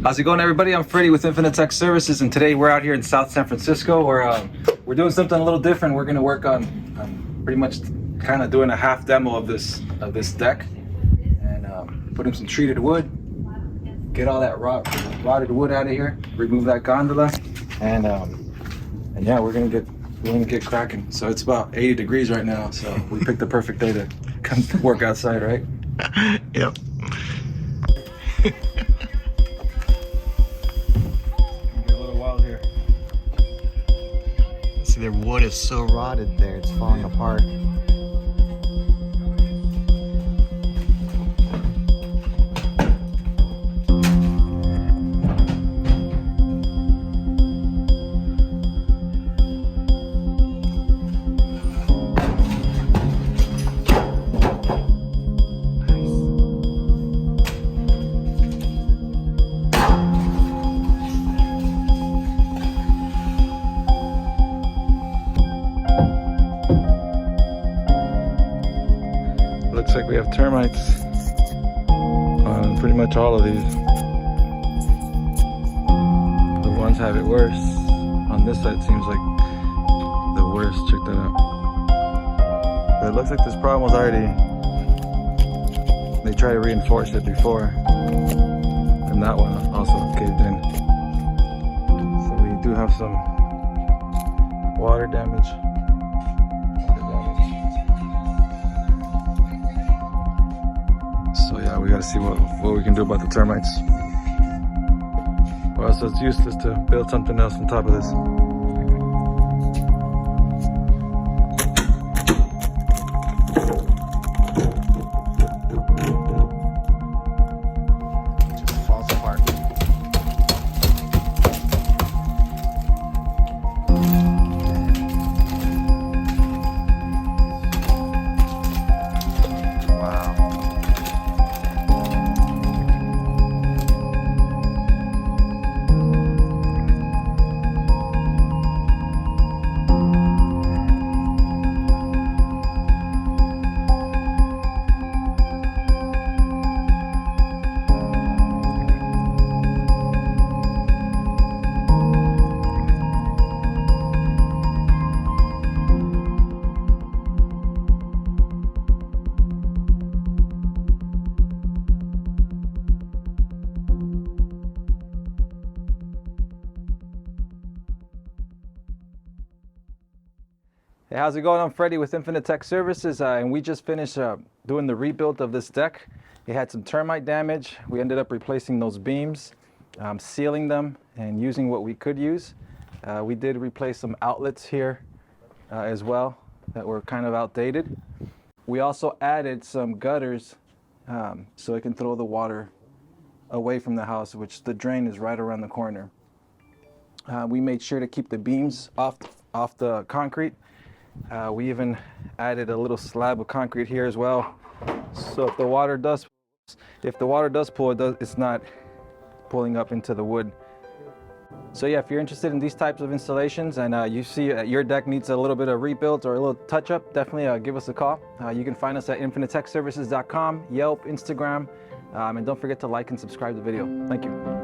How's it going, everybody? I'm Freddie with Infinite Tech Services, and today we're out here in South San Francisco. We're doing something a little different. We're going to work on pretty much kind of doing a half demo of this deck, and put in some treated wood, get all that rotted wood out of here, remove that gondola, and yeah, we're gonna get cracking. So it's about 80 degrees right now, so we picked the perfect day to come work outside, right? Yep. See, their wood is so rotted there, it's falling apart. Looks like we have termites on pretty much all of these. The ones have it worse. On this side seems like the worst. Check that out. But it looks like this problem was already, they tried to reinforce it before, and that one also caved in. So we do have some water damage. So yeah, we gotta see what we can do about the termites. Or else it's useless to build something else on top of this. Just falls apart. Wow. Hey, how's it going? I'm Freddie with Infinite Tech Services, and we just finished doing the rebuild of this deck. It had some termite damage. We ended up replacing those beams, sealing them, and using what we could use. We did replace some outlets here as well that were kind of outdated. We also added some gutters so it can throw the water away from the house, which the drain is right around the corner. We made sure to keep the beams off the concrete. We even added a little slab of concrete here as well, so if the water does pull, it's not pulling up into the wood. So yeah, if you're interested in these types of installations and you see your deck needs a little bit of rebuild or a little touch-up, definitely give us a call. You can find us at infinitetechservices.com, Yelp, Instagram, and don't forget to like and subscribe the video. Thank you.